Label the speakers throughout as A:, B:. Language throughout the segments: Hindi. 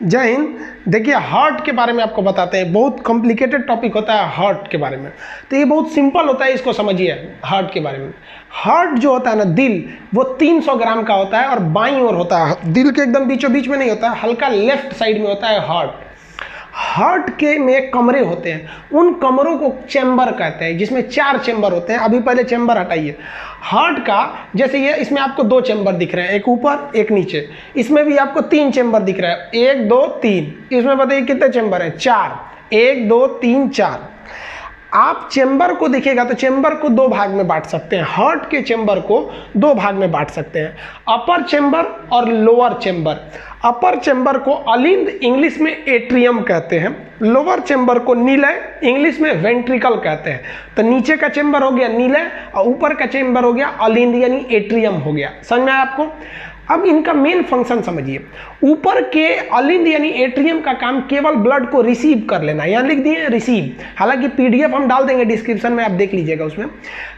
A: जय हिंद। देखिए हार्ट के बारे में आपको बताते हैं, बहुत कॉम्प्लिकेटेड टॉपिक होता है हार्ट के बारे में, तो ये बहुत सिंपल होता है, इसको समझिए। हार्ट के बारे में, हार्ट जो होता है ना, दिल, वो 300 ग्राम का होता है और बाईं ओर होता है, दिल के एकदम बीचों बीच में नहीं होता है, हल्का लेफ्ट साइड में होता है हार्ट। हार्ट के में कमरे होते हैं, उन कमरों को चैम्बर कहते हैं, जिसमें 4 चैम्बर होते हैं। अभी पहले चैम्बर हटाइए। हार्ट का जैसे ये, इसमें आपको 2 चैम्बर दिख रहे हैं, एक ऊपर एक नीचे। इसमें भी आपको 3 चैम्बर दिख रहा है, 1 2 3। इसमें बताइए कितने चैम्बर हैं? 4। 1 2 3 4। आप चेंबर को देखिएगा तो चेंबर को 2 भाग में बांट सकते हैं। हार्ट के चेंबर को 2 भाग में बांट सकते हैं, अपर चेंबर और लोअर चेंबर। अपर चेंबर को अलिंद, इंग्लिश में एट्रियम कहते हैं। लोअर चेंबर को नीलय, इंग्लिश में वेंट्रिकल कहते हैं। तो नीचे का चेंबर हो गया नीलय और ऊपर का चेंबर हो गया अलिंद यानी एट्रियम हो गया। समझ में आया आपको? अब इनका मेन फंक्शन समझिए। ऊपर के अलिंद यानी एट्रियम का काम केवल ब्लड को रिसीव कर लेना, यहाँ लिख दिए रिसीव, हालांकि पीडीएफ हम डाल देंगे डिस्क्रिप्शन में, आप देख लीजिएगा उसमें।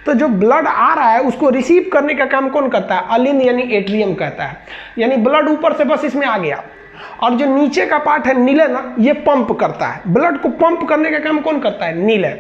A: तो जो ब्लड आ रहा है उसको रिसीव करने का काम कौन करता है? अलिंद यानी एट्रियम करता है। यानी ब्लड ऊपर से बस इसमें आ गया, और जो नीचे का पार्ट है नीले ना, ये पंप करता है। ब्लड को पंप करने का काम कौन करता है? नीले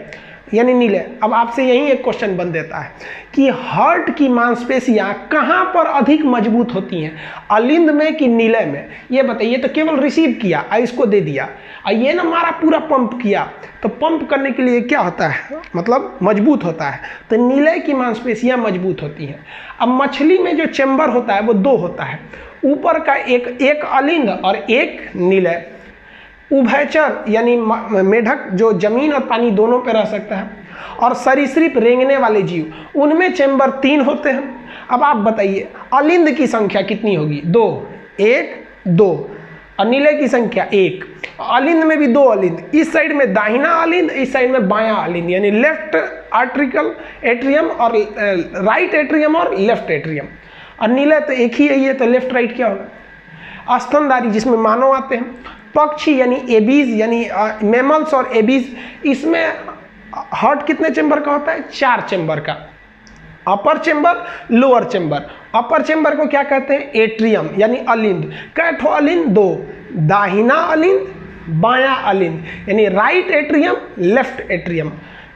A: यानी नीले। अब आपसे यही एक क्वेश्चन बन देता है कि हार्ट की मांसपेशियां कहां पर अधिक मजबूत होती हैं, अलिंद में कि नीले में? ये बताइए। तो केवल रिसीव किया और इसको दे दिया, और ये ना मारा पूरा पंप किया, तो पंप करने के लिए क्या होता है, मतलब मजबूत होता है। तो नीले की मांसपेशियां मजबूत होती हैं। अब मछली में जो चेंबर होता है वो 2 होता है, ऊपर का एक अलिंद और एक नीले। उभयचर यानी मेढक जो जमीन और पानी दोनों पे रह सकता है, और सरीसृप रेंगने वाले जीव, उनमें चेंबर 3 होते हैं। अब आप बताइए अलिंद की संख्या कितनी होगी? 2, 1 2, और नीले की संख्या 1। अलिंद में भी 2 अलिंद, इस साइड में दाहिना अलिंद, इस साइड में बायां अलिंद, यानी लेफ्ट आर्ट्रिकल एट्रियम और राइट एट्रियम और लेफ्ट एट्रियम। और नीला तो एक ही है, ये तो लेफ्ट राइट क्या होगा? स्तनधारी जिसमें मानव आते हैं, पक्षी यानी एबीज यानी मैमल्स और एबीज, इसमें हार्ट कितने चेंबर का होता है? 4 चेंबर का। अपर चेंबर, लोअर चेंबर। अपर चेंबर को क्या कहते हैं? एट्रियम यानी अलिंद। कैठो अलिंद? 2, दाहिना अलिंद, बायां अलिंद, यानी right atrium, left atrium.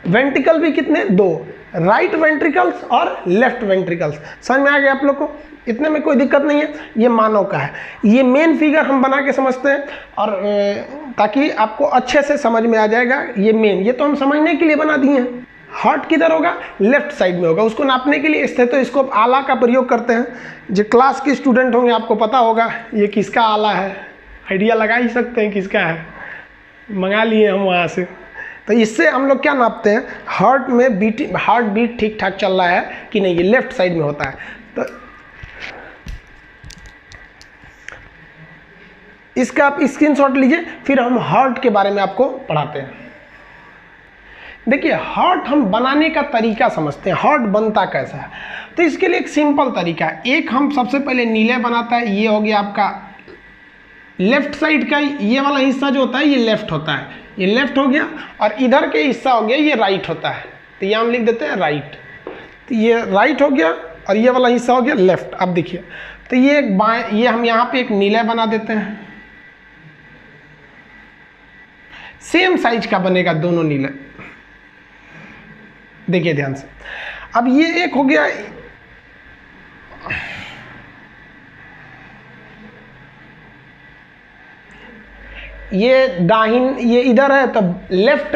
A: Ventricle भी कितने? 2, राइट वेंट्रिकल्स और लेफ्ट वेंट्रिकल्स। समझ में आ गया आप लोग को? इतने में कोई दिक्कत नहीं है। ये मानव का है। ये मेन फिगर हम बना के समझते हैं, और ताकि आपको अच्छे से समझ में आ जाएगा। ये मेन, ये तो हम समझने के लिए बना दिए हैं। हार्ट किधर होगा? लेफ्ट साइड में होगा। उसको नापने के लिए स्टेथोस्कोप आला का प्रयोग करते हैं। जो क्लास के स्टूडेंट होंगे आपको पता होगा ये किसका आला है, आइडिया लगा ही सकते हैं किसका है, मंगा लिए हम वहाँ से। तो इससे हम लोग क्या नापते हैं? हार्ट में हार्ट बीट ठीक ठाक चल रहा है कि नहीं, ये लेफ्ट साइड में होता है। तो इसका आप स्क्रीनशॉट लीजिए, फिर हम हार्ट के बारे में आपको पढ़ाते हैं। देखिए हार्ट हम बनाने का तरीका समझते हैं, हार्ट बनता कैसा है। तो इसके लिए एक सिंपल तरीका है। एक हम सबसे पहले नीले बनाता है, ये हो गया आपका लेफ्ट साइड का, ये वाला हिस्सा जो होता है ये लेफ्ट होता है, ये लेफ्ट हो गया, और इधर के हिस्सा हो गया ये राइट होता है। तो ये हम लिख देते हैं राइट। तो ये राइट हो गया और ये वाला हिस्सा हो गया लेफ्ट। अब देखिए, तो ये एक बाएं, ये हम यहाँ पे एक नीला बना देते हैं, सेम साइज का बनेगा दोनों नीले। देखिए ध्यान से। अब ये एक हो गया, ये दाहिन, ये इधर है तब लेफ्ट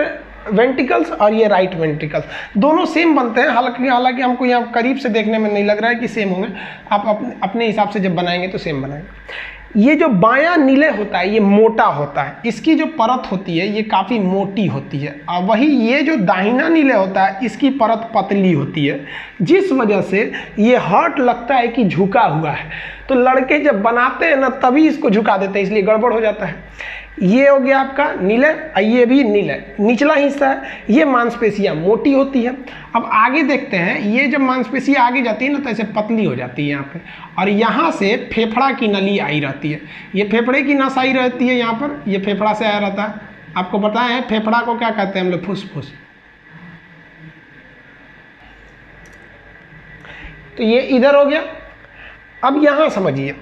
A: वेंट्रिकल्स और ये राइट वेंट्रिकल्स, दोनों सेम बनते हैं। हालांकि हमको यहाँ करीब से देखने में नहीं लग रहा है कि सेम होंगे, आप अपने हिसाब से जब बनाएंगे तो सेम बनाएंगे। ये जो बायां नीले होता है ये मोटा होता है, इसकी जो परत होती है ये काफ़ी मोटी होती है, और वही ये जो दाहिना नीले होता है इसकी परत पतली होती है, जिस वजह से ये हार्ट लगता है कि झुका हुआ है। तो लड़के जब बनाते हैं ना तभी इसको झुका देते हैं, इसलिए गड़बड़ हो जाता है। ये हो गया आपका नीले, ये भी नीले निचला हिस्सा है। ये मांसपेशियां मोटी होती है। अब आगे देखते हैं, ये जब मांसपेशियां आगे जाती है ना तो ऐसे पतली हो जाती है यहाँ पे, और यहाँ से फेफड़ा की नली आई रहती है। ये फेफड़े की नस आई रहती है यहाँ पर, ये फेफड़ा से आया रहता है। आपको पता है फेफड़ा को क्या कहते हैं हम लोग? फुसफुस। तो ये इधर हो गया। अब यहाँ समझिए,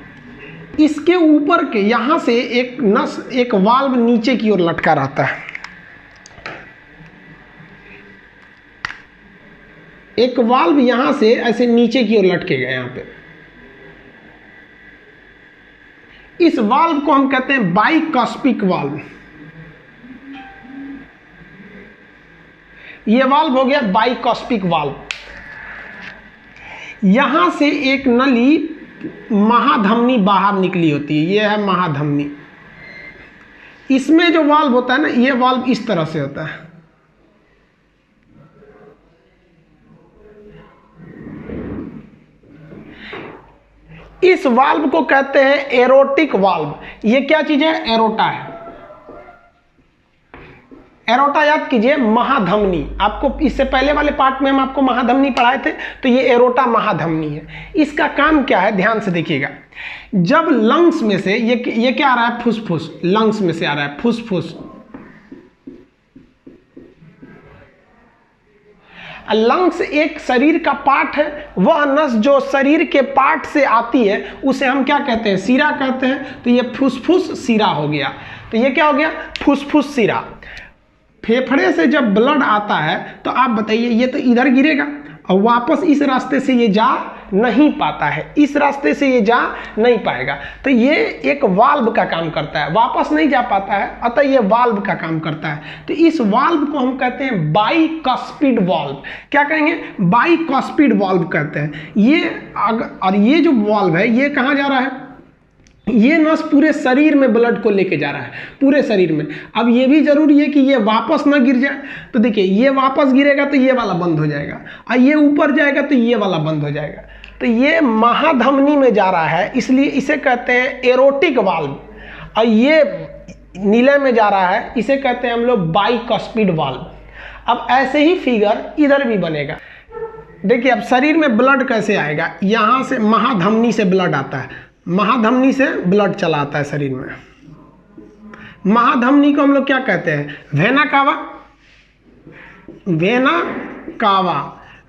A: इसके ऊपर के यहाँ से एक नस, एक वाल्व नीचे की ओर लटका रहता है। एक वाल्व यहां से ऐसे नीचे की ओर लटकेगा यहाँ पे। इस वाल्व को हम कहते हैं बाइकॉस्पिक वाल्व। ये वाल्व हो गया बाइकॉस्पिक वाल्व। यहां से एक नली महाधमनी बाहर निकली होती है, ये है महाधमनी। इसमें जो वाल्व होता है ना, ये वाल्व इस तरह से होता है। इस वाल्व को कहते हैं एरोटिक वाल्व। ये क्या चीज है? एरोटा है। एरोटा याद कीजिए, महाधमनी। आपको इससे पहले वाले पार्ट में हम आपको महाधमनी पढ़ाए थे, तो ये एरोटा महाधमनी है। इसका काम क्या है, ध्यान से देखिएगा। जब लंग्स में से ये क्या आ रहा है? फुसफुस। लंग्स में से आ रहा है फुसफुस। लंग्स एक शरीर का पार्ट है। वह नस जो शरीर के पार्ट से आती है उसे हम क्या कहते हैं? सीरा कहते हैं। तो ये फुसफुस सीरा हो गया। तो ये क्या हो गया? फुसफुस सीरा। फेफड़े से जब ब्लड आता है तो आप बताइए, ये तो इधर गिरेगा और वापस इस रास्ते से ये जा नहीं पाता है, इस रास्ते से ये जा नहीं पाएगा। तो ये एक वाल्व का काम करता है, वापस नहीं जा पाता है, अतः ये वाल्व का काम करता है। तो इस वाल्व को हम कहते हैं बाइकॉस्पिड वाल्व। क्या कहेंगे? बाइकॉस्पिड वाल्व कहते हैं। और ये जो वाल्व है ये कहाँ जा रहा है? ये नस पूरे शरीर में ब्लड को लेके जा रहा है, पूरे शरीर में। अब ये भी जरूरी है कि ये वापस ना गिर जाए। तो देखिए, ये वापस गिरेगा तो ये वाला बंद हो जाएगा, और ये ऊपर जाएगा तो ये वाला बंद हो जाएगा। तो ये महाधमनी में जा रहा है, इसलिए इसे कहते हैं एरोटिक वाल्व। और ये नीले में जा रहा है, इसे कहते हैं हम लोग बाइकॉस्पिड वाल्व। अब ऐसे ही फिगर इधर भी बनेगा। देखिए, अब शरीर में ब्लड कैसे आएगा? यहाँ से महाधमनी से ब्लड आता है, महाधमनी से ब्लड चला आता है शरीर में। महाधमनी को हम लोग क्या कहते हैं? Vena cava. Vena cava.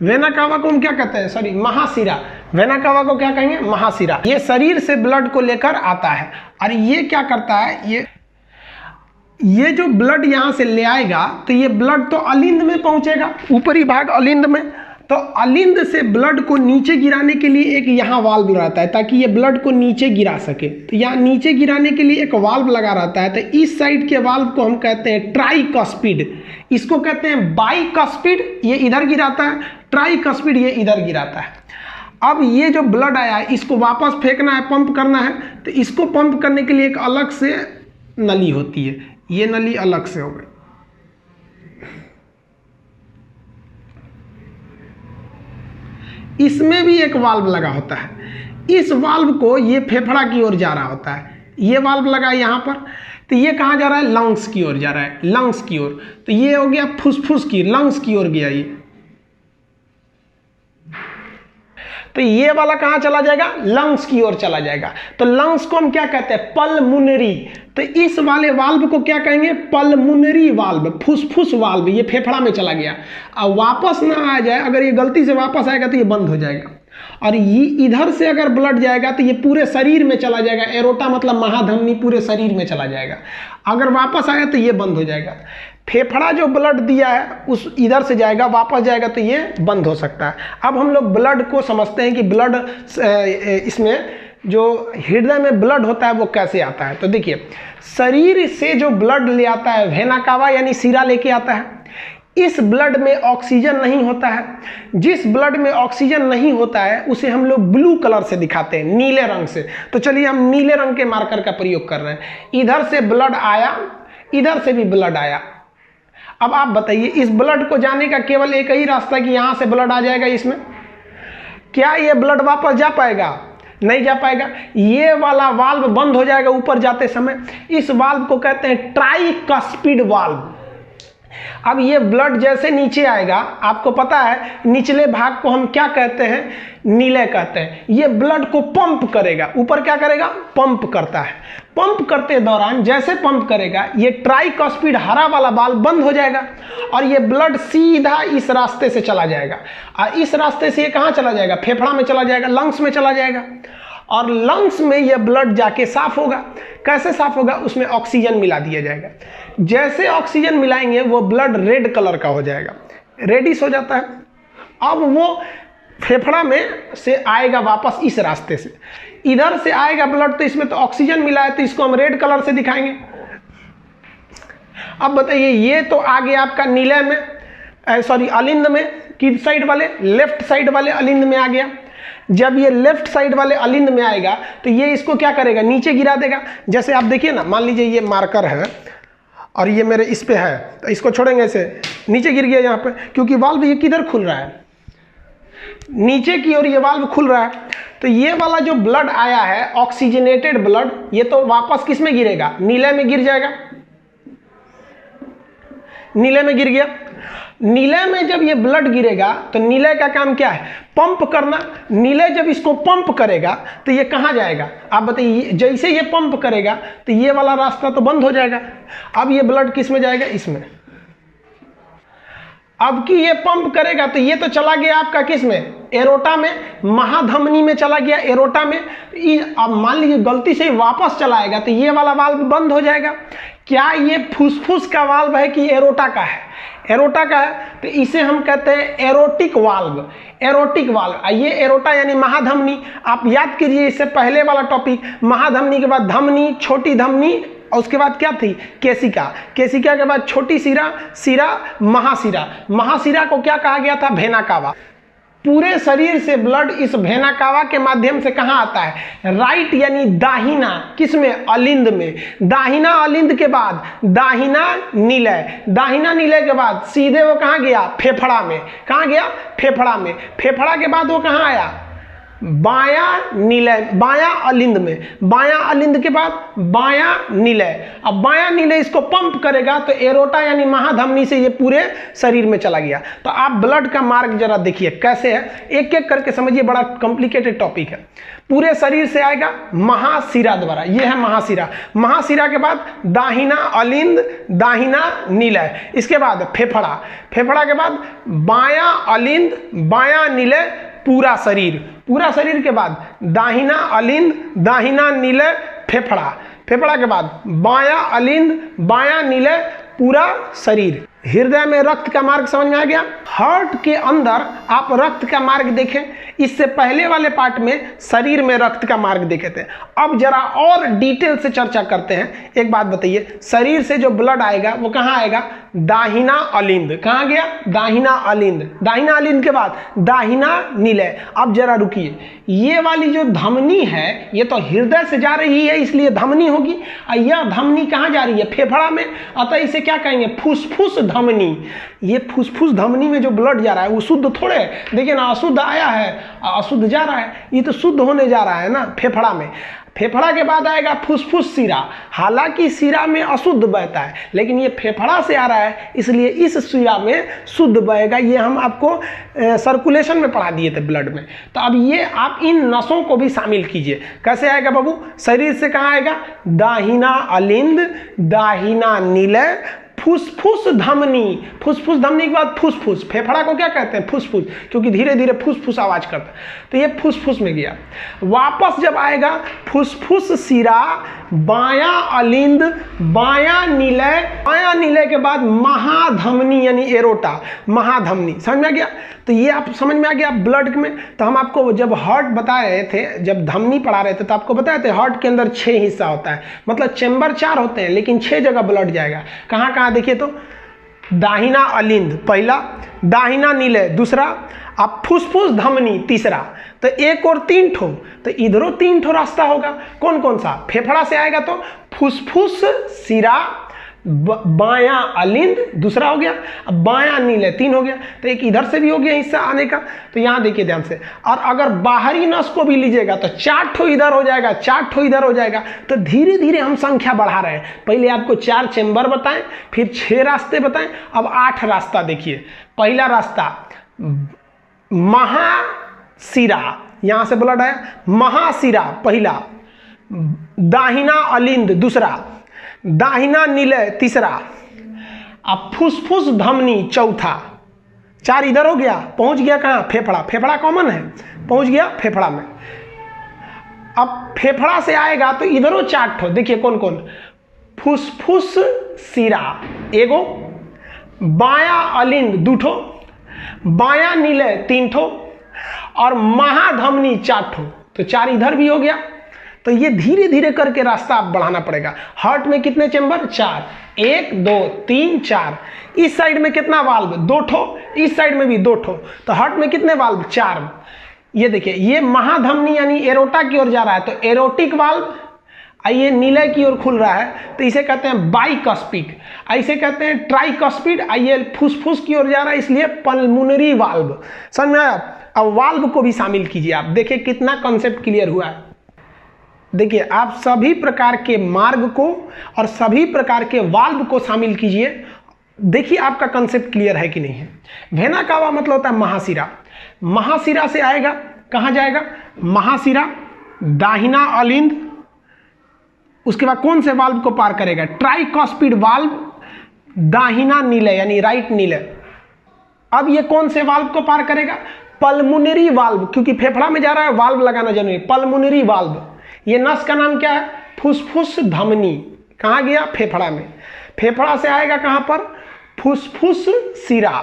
A: Vena cava को हम क्या कहते हैं? सॉरी, महाशिरा। वेना कावा को क्या कहेंगे? महाशिरा। ये शरीर से ब्लड को लेकर आता है, और ये क्या करता है? ये जो ब्लड यहां से ले आएगा तो ये ब्लड तो अलिंद में पहुंचेगा, ऊपरी भाग अलिंद में। तो अलिंद से ब्लड को नीचे गिराने के लिए एक यहाँ वाल्व रहता है, ताकि ये ब्लड को नीचे गिरा सके। तो यहाँ नीचे गिराने के लिए एक वाल्व लगा रहता है। तो इस साइड के वाल्व को हम कहते हैं ट्राइकॉस्पिड। इसको कहते हैं बाइकॉस्पिड, ये इधर गिराता है। ट्राइकॉस्पिड, ये इधर गिराता है। अब ये जो ब्लड आया है इसको वापस फेंकना है, पंप करना है। तो इसको पंप करने के लिए एक अलग से नली होती है, ये नली अलग से हो गई। इसमें भी एक वाल्व लगा होता है। इस वाल्व को ये फेफड़ा की ओर जा रहा होता है, ये वाल्व लगा है यहाँ पर। तो ये कहाँ जा रहा है? लंग्स की ओर जा रहा है, लंग्स की ओर। तो ये हो गया फुसफुस की, लंग्स की ओर गया ये। तो ये वाला कहाँ चला जाएगा? लंग्स की ओर चला जाएगा। तो लंग्स को हम क्या कहते हैं? पल्मुनरी। तो इस वाले वाल्व को क्या कहेंगे? पल्मुनरी वाल्व, फुसफुस वाल्व। ये फेफड़ा में चला गया, अब वापस ना आ जाए। अगर ये गलती से वापस आएगा तो ये बंद हो जाएगा। और ये इधर से अगर ब्लड जाएगा तो ये पूरे शरीर में चला जाएगा। एरोटा मतलब महाधमनी, पूरे शरीर में चला जाएगा। अगर वापस आया तो ये बंद हो जाएगा। फेफड़ा जो ब्लड दिया है उस इधर से जाएगा, वापस जाएगा तो ये बंद हो सकता है। अब हम लोग ब्लड को समझते हैं कि ब्लड इसमें जो हृदय में ब्लड होता है वो कैसे आता है। तो देखिए, शरीर से जो ब्लड ले आता है, वेना कावा यानी सीरा लेके आता है। इस ब्लड में ऑक्सीजन नहीं होता है। जिस ब्लड में ऑक्सीजन नहीं होता है उसे हम लोग ब्लू कलर से दिखाते हैं, नीले रंग से। तो चलिए हम नीले रंग के मार्कर का प्रयोग कर रहे हैं। इधर से ब्लड आया, इधर से भी ब्लड आया। अब आप बताइए, इस ब्लड को जाने का केवल एक ही रास्ता है कि यहां से ब्लड आ जाएगा इसमें। क्या ये ब्लड वापस जा पाएगा? नहीं जा पाएगा। ये वाला वाल्व बंद हो जाएगा ऊपर जाते समय। इस वाल्व को कहते हैं ट्राइकॉस्पिड वाल्व। अब ये ब्लड जैसे नीचे आएगा, आपको पता है निचले भाग को हम क्या कहते हैं? नीले कहते हैं। ये ब्लड को पंप करेगा, ऊपर क्या करेगा? पंप करता है। पंप करते दौरान जैसे पंप करेगा, ये ट्राइकॉस्पिड हरा वाला वाल्व बंद हो जाएगा और ये ब्लड सीधा इस रास्ते से चला जाएगा। और इस रास्ते से ये कहाँ चला जाएगा? फेफड़ा में चला जाएगा, लंग्स में चला जाएगा। और लंग्स में यह ब्लड जाके साफ होगा। कैसे साफ होगा? उसमें ऑक्सीजन मिला दिया जाएगा। जैसे ऑक्सीजन मिलाएंगे वो ब्लड रेड कलर का हो जाएगा, रेडिश हो जाता है। अब वो फेफड़ा में से आएगा वापस इस रास्ते से, इधर से आएगा ब्लड, तो इसमें तो ऑक्सीजन मिला है तो इसको हम रेड कलर से दिखाएंगे। अब बताइए, ये तो आ गया आपका नीले में, सॉरी अलिंद में, किस साइड वाले? लेफ्ट साइड वाले अलिंद में आ गया। जब ये लेफ्ट साइड वाले अलिंद में आएगा तो ये इसको क्या करेगा? नीचे गिरा देगा। जैसे आप देखिए ना, मान लीजिए ये मार्कर है और ये मेरे इस पे है, तो इसको छोड़ेंगे, ऐसे नीचे गिर गया यहाँ पे, क्योंकि वाल्व ये किधर खुल रहा है? नीचे की ओर ये वाल्व खुल रहा है। तो ये वाला जो ब्लड आया है ऑक्सीजनेटेड ब्लड, ये तो वापस किस में गिरेगा? नीले में गिर जाएगा। नीले में गिर गया। नीले में जब ये ब्लड गिरेगा तो नीले का काम क्या है? पंप करना। नीले जब इसको पंप करेगा तो ये कहाँ जाएगा? आप बताइए। जैसे ये पंप करेगा तो ये वाला रास्ता तो बंद हो जाएगा। अब ये ब्लड किस में जाएगा? इसमें। अब कि ये पंप करेगा तो ये तो चला गया आपका किस में? एरोटा में, महाधमनी में चला गया, एरोटा में। अब मान लीजिए गलती से वापस चला आएगा तो ये वाला वाल्व बंद हो जाएगा। क्या ये फुसफुस का वाल्व है कि एरोटा का है? एरोटा का है, तो इसे हम कहते हैं एरोटिक वाल्व। Aortic valve. ये एरोटा यानी महाधमनी। आप याद कीजिए इससे पहले वाला टॉपिक, महाधमनी के बाद धमनी, छोटी धमनी, और उसके बाद क्या थी? केशिका। केशिका के बाद छोटी सिरा, सिरा, महासिरा। महासिरा को क्या कहा गया था? Vena cava. पूरे शरीर से ब्लड इस वेना कावा के माध्यम से कहाँ आता है? राइट यानी दाहिना, किसमें? अलिंद में। दाहिना अलिंद के बाद दाहिना नीलय, दाहिना नीलय के बाद सीधे वो कहाँ गया? फेफड़ा में। कहाँ गया? फेफड़ा में। फेफड़ा के बाद वो कहाँ आया? बायां नीलय, बायां अलिंद में। बायां अलिंद के बाद बायां नीलय। अब बायां नीलय इसको पंप करेगा तो एरोटा यानी महाधमनी से ये पूरे शरीर में चला गया। तो आप ब्लड का मार्ग जरा देखिए कैसे है, एक एक करके समझिए, बड़ा कॉम्प्लिकेटेड टॉपिक है। पूरे शरीर से आएगा महाशिरा द्वारा, ये है महाशिरा। महाशिरा के बाद दाहिना अलिंद, दाहिना नीलय, इसके बाद फेफड़ा, फेफड़ा के बाद बायां अलिंद, बायां नीलय, पूरा शरीर। पूरा शरीर के बाद दाहिना अलिंद, दाहिना नीलय, फेफड़ा। फेफड़ा के बाद बायां अलिंद, बायां नीलय, पूरा शरीर। हृदय में रक्त का मार्ग समझ में आ गया। हार्ट के अंदर आप रक्त का मार्ग देखें। इससे पहले वाले पार्ट में शरीर में रक्त का मार्ग देखे थे। अब जरा और डिटेल से चर्चा करते हैं। एक बात बताइए, शरीर से जो ब्लड आएगा वो कहाँ आएगा? दाहिना अलिंद। कहाँ गया? दाहिना अलिंद। दाहिना अलिंद के बाद दाहिना नीलय। अब जरा रुकिए, ये वाली जो धमनी है ये तो हृदय से जा रही है इसलिए धमनी होगी, और यह धमनी कहाँ जा रही है? फेफड़ा में। अतः इसे क्या कहेंगे? फुसफुस धमनी। ये फुसफुस धमनी में जो ब्लड जा रहा है वो शुद्ध थोड़े है। देखिए ना, अशुद्ध आया है, अशुद्ध जा रहा है, ये तो शुद्ध होने जा रहा है ना फेफड़ा में। फेफड़ा के बाद आएगा फुसफुस सिरा। हालांकि सिरा में अशुद्ध बहता है लेकिन ये फेफड़ा से आ रहा है इसलिए इस सिरा में शुद्ध बहेगा। ये हम आपको सर्कुलेशन में पढ़ा दिए थे ब्लड में। तो अब ये आप इन नसों को भी शामिल कीजिए। कैसे आएगा बाबू? शरीर से कहाँ आएगा? दाहिना अलिंद, दाहिना नीलय, फुसफुस धमनी। फुसफुस धमनी के बाद फुसफुस। फेफड़ा को क्या कहते हैं? फुसफुस, क्योंकि धीरे धीरे फुसफुस आवाज करता है। तो ये फुसफुस में गया। वापस जब आएगा फुसफुस सिरा, बायां अलिंद, बायां नीलय, बायां नीलय के बाद महाधमनी यानी एरोटा, महाधमनी। समझ में आ गया? तो ये आप समझ में आ गया ब्लड में। तो हम आपको जब हार्ट बता रहे थे, जब धमनी पढ़ा रहे थे, तो आपको बताए थे हार्ट के अंदर 6 हिस्सा होता है, मतलब चैम्बर 4 होते हैं लेकिन 6 जगह ब्लड जाएगा। कहाँ कहाँ देखिए तो? दाहिना अलिंद पहला, दाहिना नीलय दूसरा, अब फुसफुस धमनी तीसरा। तो एक और 3 ठो, तो इधरों 3 ठो रास्ता होगा। कौन कौन सा? फेफड़ा से आएगा तो फुसफुस सिरा, बायां अलिंद दूसरा हो गया, अब बायां नीलय 3 हो गया। तो एक इधर से भी हो गया हिस्सा आने का। तो यहां देखिए ध्यान से। और अगर बाहरी नस को भी लीजिएगा तो 4 ठो इधर हो जाएगा, 4 ठो इधर हो जाएगा। तो धीरे धीरे हम संख्या बढ़ा रहे हैं। पहले आपको 4 चैम्बर बताएं, फिर 6 रास्ते बताएं, अब 8 रास्ता देखिए। पहला रास्ता महाशिरा, यहां से ब्लड आया, महाशिरा पहला, दाहिना अलिंद दूसरा, दाहिना नीलय तीसरा, अब फुसफुस धमनी चौथा। 4 इधर हो गया, पहुंच गया कहां? फेफड़ा। फेफड़ा कॉमन है, पहुंच गया फेफड़ा में। अब फेफड़ा से आएगा तो इधरों 4 ठो, देखिए कौन कौन, फुसफुस सिरा एगो, बाया अलिंद 2 ठो, बाया नीले 3 ठो और महाधमनी 4 ठो। तो 4 इधर भी हो गया। तो ये धीरे धीरे करके रास्ता आप बढ़ाना पड़ेगा। हार्ट में कितने चेंबर? 4, 1 2 3 4। इस साइड में कितना वाल्व? 2 ठो, इस साइड में भी 2 ठो। तो हार्ट में कितने वाल्व? 4। ये देखिए, ये महाधमनी यानी एरोटा की ओर जा रहा है, तो एरोटिक वाल्व, आइए नीले की ओर खुल रहा है तो इसे कहते हैं बाइकस्पिड, ऐसे कहते हैं ट्राइकस्पिड। आइए फुसफुस की ओर जा रहा है इसलिए पल्मोनरी वाल्व। समझ में आया? अब वाल्व को भी शामिल कीजिए। आप देखिए कितना कॉन्सेप्ट क्लियर हुआ है। देखिए आप सभी प्रकार के मार्ग को और सभी प्रकार के वाल्व को शामिल कीजिए। देखिए आपका कंसेप्ट क्लियर है कि नहीं है। वेना कावा मतलब होता है महाशिरा। महाशिरा से आएगा, कहां जाएगा? महाशिरा, दाहिना अलिंद, उसके बाद कौन से वाल्व को पार करेगा? ट्राइकॉस्पिड वाल्व, दाहिना नीले यानी राइट नीले। अब ये कौन से वाल्व को पार करेगा? पल्मोनरी वाल्व, क्योंकि फेफड़ा में जा रहा है, वाल्व लगाना जरूरी है। पल्मोनरी वाल्व, ये नस का नाम क्या है? फुसफुस धमनी। कहां गया? फेफड़ा में। फेफड़ा से आएगा कहां पर? फुसफुस सिरा।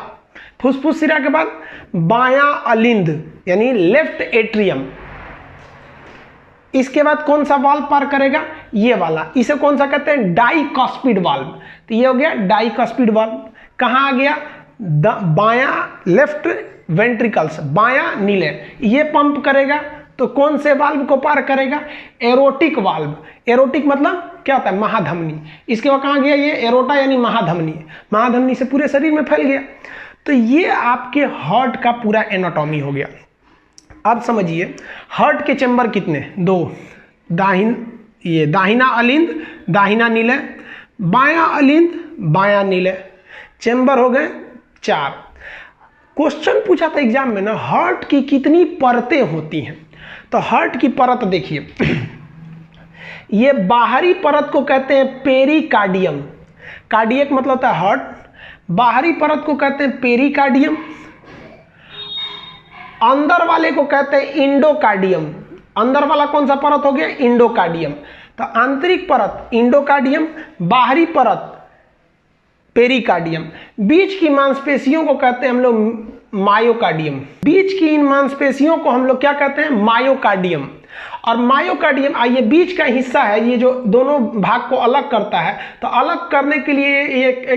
A: फुसफुस सिरा के बाद बाया अलिंद यानी लेफ्ट एट्रियम। इसके बाद कौन सा वाल्व पार करेगा? ये वाला। इसे कौन सा कहते हैं? डाइकॉस्पिड वाल्व। तो ये हो गया डाइकॉस्पिड वाल्व। कहां आ गया? बाया लेफ्ट वेंट्रिकल्स, बाया नीले। ये पंप करेगा तो कौन से वाल्व को पार करेगा? Erotic valve. एरोटिक मतलब क्या होता है? महाधमनी। इसके बाद कहां गया? ये एरोटा यानी महाधमनी। महाधमनी से पूरे शरीर में फैल गया। तो ये आपके हार्ट का पूरा एनाटॉमी हो गया। अब समझिए हार्ट के चेंबर कितने? 2। ये दाहिना अलिंद, दाहिना नीले, बाया अलिंद, बाया नीले। चेंबर हो गए 4। क्वेश्चन पूछा था एग्जाम में ना, हार्ट की कितनी परतें होती हैं? तो हार्ट की परत देखिए, ये बाहरी परत को कहते हैं पेरिकार्डियम। कार्डियक मतलब होता है हार्ट। बाहरी परत को कहते हैं पेरिकार्डियम, अंदर वाले को कहते हैं इंडोकार्डियम। अंदर वाला कौन सा परत हो गया? इंडोकार्डियम। तो आंतरिक परत इंडोकार्डियम, बाहरी परत पेरिकार्डियम। बीच की मांसपेशियों को कहते हैं हम लोग मायोकार्डियम। बीच की इन मांसपेशियों को हम लोग क्या कहते हैं? मायोकार्डियम। और मायोकार्डियम, आइए बीच का हिस्सा है, ये जो दोनों भाग को अलग करता है। तो अलग करने के लिए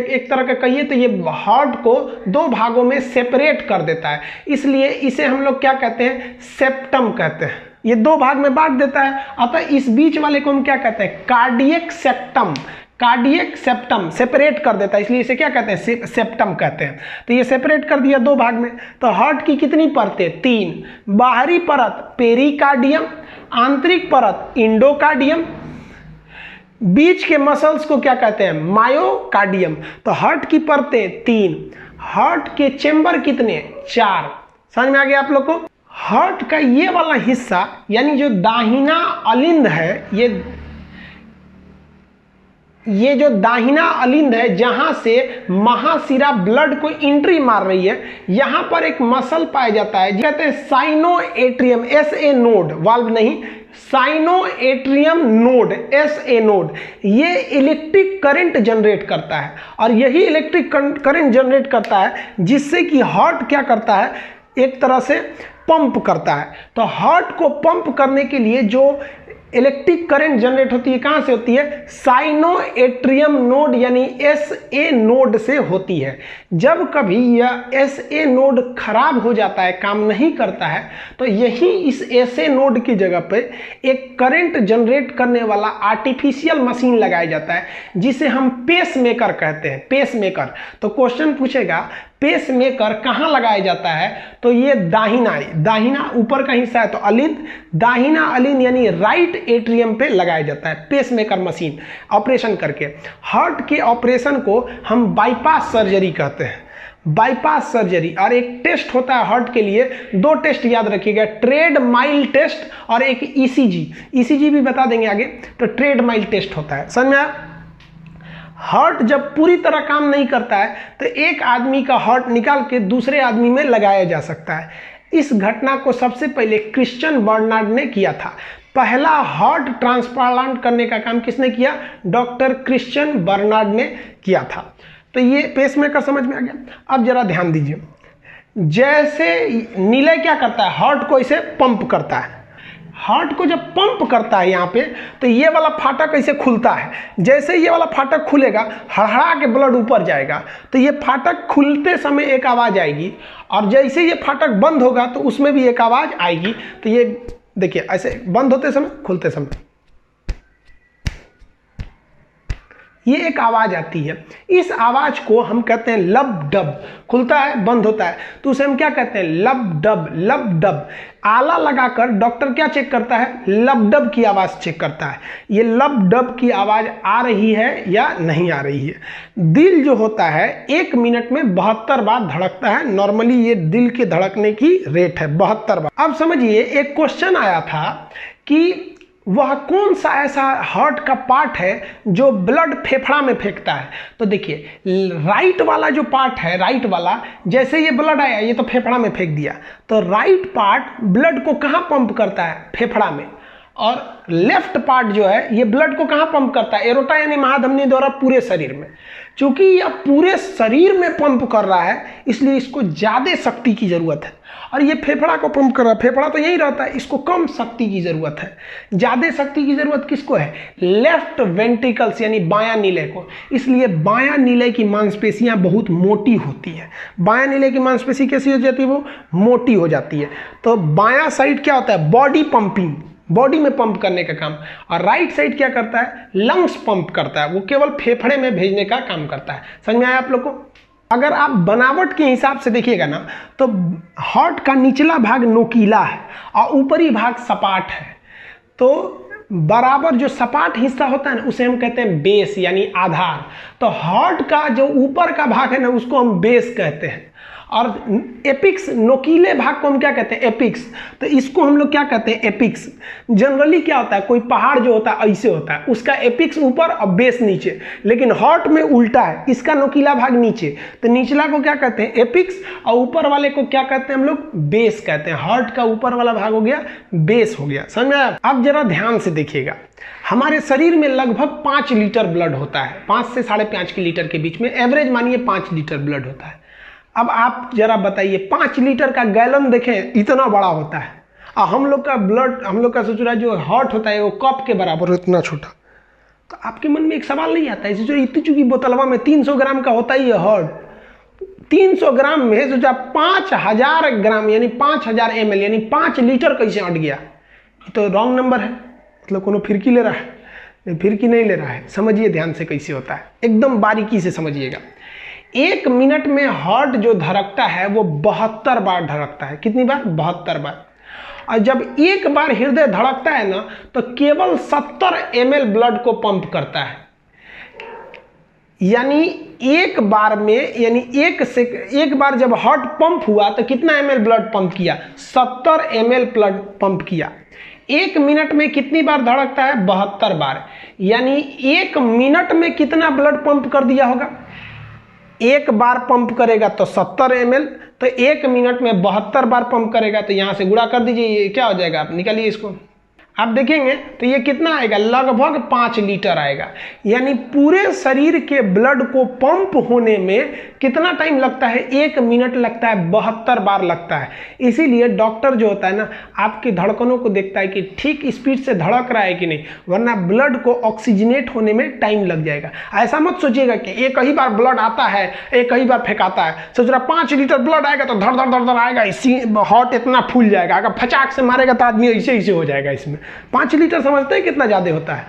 A: एक तरह का कहिए तो ये हार्ट को 2 भागों में सेपरेट कर देता है, इसलिए इसे हम लोग क्या कहते हैं? सेप्टम कहते हैं। ये 2 भाग में बांट देता है, अतः इस बीच वाले को हम क्या कहते हैं? Cardiac septum. Cardiac septum separate कर देता है, इसलिए इसे क्या कहते हैं? सेप्टम कहते हैं। तो ये सेपरेट कर दिया 2 भाग में। तो हार्ट की कितनी परतें? 3। बाहरी परत पेरिकार्डियम, आंतरिक परत इंडोकार्डियम, बीच के मसल्स को क्या कहते हैं? मायोकार्डियम। तो हार्ट की परतें 3। हार्ट के चेंबर कितने? 4। समझ में आ गया आप लोग को? हार्ट का ये वाला हिस्सा यानी जो दाहिना अलिंद है, ये जो दाहिना अलिंद है, जहां से महाशिरा ब्लड को एंट्री मार रही है, यहां पर एक मसल पाया जाता है, कहते हैं साइनोएट्रियम, SA नोड, वाल्व नहीं, साइनोएट्रियम नोड, SA नोड। ये इलेक्ट्रिक करंट जनरेट करता है और यही इलेक्ट्रिक करंट जनरेट करता है जिससे कि हार्ट क्या करता है? एक तरह से पंप करता है। तो हार्ट को पंप करने के लिए जो इलेक्ट्रिक करंट जनरेट होती है, कहां से होती है? साइनोएट्रियम नोड यानी SA नोड से होती है। जब कभी यह SA नोड खराब हो जाता है, काम नहीं करता है, तो यही इस SA नोड की जगह पे एक करंट जनरेट करने वाला आर्टिफिशियल मशीन लगाया जाता है, जिसे हम पेसमेकर कहते हैं। पेसमेकर। तो क्वेश्चन पूछेगा पेसमेकर कहां लगाया जाता है? तो ये दाहिना ऊपर का हिस्सा है तो अलिंद, दाहिना अलिंद यानी राइट एट्रियम पे लगाया जाता है पेसमेकर मशीन ऑपरेशन करके। हार्ट के ऑपरेशन को हम बाईपास सर्जरी कहते हैं। Bypass surgery. और एक टेस्ट होता है हार्ट के लिए, 2 टेस्ट याद रखिएगा, ट्रेड माइल टेस्ट और एक ECG भी बता देंगे आगे। तो ट्रेड माइल टेस्ट होता है। समझ में आया? हार्ट जब पूरी तरह काम नहीं करता है तो एक आदमी का हार्ट निकाल के दूसरे आदमी में लगाया जा सकता है। इस घटना को सबसे पहले क्रिश्चियन बर्नार्ड ने किया था। पहला हार्ट ट्रांसप्लांट करने का काम किसने किया? डॉक्टर क्रिश्चियन बर्नार्ड ने किया था। तो ये पेसमेकर समझ में आ गया। अब जरा ध्यान दीजिए, जैसे नीले क्या करता है, हार्ट को इसे पंप करता है। हार्ट को जब पंप करता है यहाँ पे, तो ये वाला फाटक ऐसे खुलता है। जैसे ये वाला फाटक खुलेगा, हड़हड़ा के ब्लड ऊपर जाएगा, तो ये फाटक खुलते समय एक आवाज़ आएगी, और जैसे ये फाटक बंद होगा तो उसमें भी एक आवाज़ आएगी। तो ये देखिए, ऐसे बंद होते समय, खुलते समय ये एक आवाज़ आती है। इस आवाज़ को हम कहते हैं लब डब। खुलता है, बंद होता है, तो उसे हम क्या कहते हैं? लब डब। लब डब आला लगाकर डॉक्टर क्या चेक करता है? लब डब की आवाज़ चेक करता है। ये लब डब की आवाज़ आ रही है या नहीं आ रही है। दिल जो होता है 1 मिनट में 72 बार धड़कता है। नॉर्मली ये दिल के धड़कने की रेट है 72 बार। अब समझिए, एक क्वेश्चन आया था कि वह कौन सा ऐसा हार्ट का पार्ट है जो ब्लड फेफड़ा में फेंकता है। तो देखिए, राइट वाला जो पार्ट है, राइट वाला, जैसे ये ब्लड आया ये तो फेफड़ा में फेंक दिया, तो राइट पार्ट ब्लड को कहाँ पंप करता है? फेफड़ा में। और लेफ्ट पार्ट जो है ये ब्लड को कहाँ पंप करता है? एरोटा यानी महाधमनी द्वारा पूरे शरीर में। चूंकि यह पूरे शरीर में पंप कर रहा है, इसलिए इसको ज़्यादा शक्ति की ज़रूरत है। और ये फेफड़ा को पंप कर रहा है, फेफड़ा तो यही रहता है, इसको कम शक्ति की ज़रूरत है। ज़्यादा शक्ति की ज़रूरत किसको है? लेफ्ट वेंट्रिकल्स यानी बायां नीले को। इसलिए बायां नीले की मांसपेशियां बहुत मोटी होती है। बायां नीले की मांसपेशी कैसी हो जाती है? वो मोटी हो जाती है। तो बायां साइड क्या होता है? बॉडी पंपिंग, बॉडी में पंप करने का काम। और राइट साइड क्या करता है? लंग्स पंप करता है, वो केवल फेफड़े में भेजने का काम करता है। समझ में आया आप लोग को? अगर आप बनावट के हिसाब से देखिएगा ना, तो हार्ट का निचला भाग नोकीला है और ऊपरी भाग सपाट है। तो बराबर जो सपाट हिस्सा होता है ना, उसे हम कहते हैं बेस यानी आधार। तो हार्ट का जो ऊपर का भाग है ना, उसको हम बेस कहते हैं। और एपिक्स, नोकीले भाग को हम क्या कहते हैं? एपिक्स। तो इसको हम लोग क्या कहते हैं? एपिक्स। जनरली क्या होता है, कोई पहाड़ जो होता है ऐसे होता है, उसका एपिक्स ऊपर और बेस नीचे। लेकिन हार्ट में उल्टा है, इसका नोकीला भाग नीचे, तो निचला को क्या कहते हैं? एपिक्स, और ऊपर वाले को क्या कहते हैं हम लोग? बेस कहते हैं। हार्ट का ऊपर वाला भाग हो गया बेस हो गया। समझ में आया? अब जरा ध्यान से देखिएगा, हमारे शरीर में लगभग 5 लीटर ब्लड होता है, 5 से 5.5 लीटर के बीच में, एवरेज मानिए 5 लीटर ब्लड होता है। अब आप जरा बताइए, 5 लीटर का गैलन देखें, इतना बड़ा होता है। और हम लोग का ब्लड, हम लोग का सोच रहा जो हार्ट होता है वो कप के बराबर हो, इतना छोटा। तो आपके मन में एक सवाल नहीं आता है, सोचो इतनी चूंकि बोतलवा में 300 ग्राम का होता ही है हार्ट, 300 ग्राम में सोचा 5000 ग्राम यानी 5000 ml यानी 5 लीटर कैसे अट गया? तो रॉन्ग नंबर है, मतलब कोनो फिरकी ले रहा है, फिरकी नहीं ले रहा है। समझिए ध्यान से कैसे होता है, एकदम बारीकी से समझिएगा। 1 मिनट में हार्ट जो धड़कता है वो 72 बार धड़कता है। कितनी बार? 72 बार। और जब एक बार हृदय धड़कता है ना, तो केवल 70 ml ब्लड को पंप करता है। यानी एक बार में, यानी एक बार जब हार्ट पंप हुआ तो कितना ml ब्लड पंप किया? 70 ml ब्लड पंप किया। 1 मिनट में कितनी बार धड़कता है? 72 बार। यानी 1 मिनट में कितना ब्लड पंप कर दिया होगा? एक बार पंप करेगा तो 70 ml, तो 1 मिनट में 72 बार पंप करेगा, तो यहाँ से गुणा कर दीजिए, ये क्या हो जाएगा? आप निकालिए इसको, आप देखेंगे तो ये कितना आएगा? लगभग 5 लीटर आएगा। यानी पूरे शरीर के ब्लड को पंप होने में कितना टाइम लगता है? 1 मिनट लगता है, 72 बार लगता है। इसीलिए डॉक्टर जो होता है ना, आपकी धड़कनों को देखता है कि ठीक स्पीड से धड़क रहा है कि नहीं, वरना ब्लड को ऑक्सीजनेट होने में टाइम लग जाएगा। ऐसा मत सोचिएगा कि एक ही बार ब्लड आता है, एक ही बार फेंकाता है। सोच रहा 5 लीटर ब्लड आएगा तो धड़ धड़ धड़ धड़ आएगा, इसी हार्ट इतना फूल जाएगा। अगर फचाक से मारेगा तो आदमी ऐसे ऐसे हो जाएगा। इसमें 5 लीटर समझते हैं कितना ज़्यादा होता है?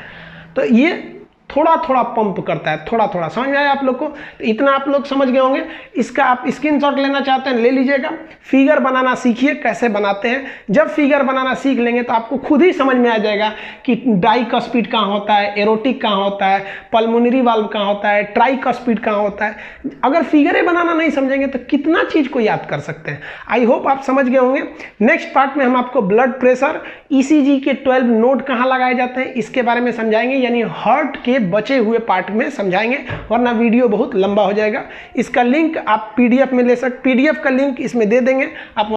A: तो ये थोड़ा थोड़ा पंप करता है, थोड़ा थोड़ा। समझ में आया आप लोग को? तो इतना आप लोग समझ गए होंगे। इसका आप स्क्रीनशॉट लेना चाहते हैं ले लीजिएगा। फिगर बनाना सीखिए, कैसे बनाते हैं। जब फिगर बनाना सीख लेंगे तो आपको खुद ही समझ में आ जाएगा कि डाइकस्पिड कहाँ होता है, एरोटिक कहाँ होता है, पल्मोनरी वाल्व कहाँ होता है, ट्राइकस्पिड कहाँ होता है। अगर फिगरें बनाना नहीं समझेंगे तो कितना चीज़ को याद कर सकते हैं। आई होप आप समझ गए होंगे। नेक्स्ट पार्ट में हम आपको ब्लड प्रेशर, ECG के 12 नोड कहाँ लगाए जाते हैं इसके बारे में समझाएंगे, यानी हार्ट के बचे हुए पार्ट में समझाएंगे, वरना वीडियो बहुत लंबा हो जाएगा। इसका लिंक आप PDF में ले सकते, PDF का लिंक इसमें दे देंगे, आप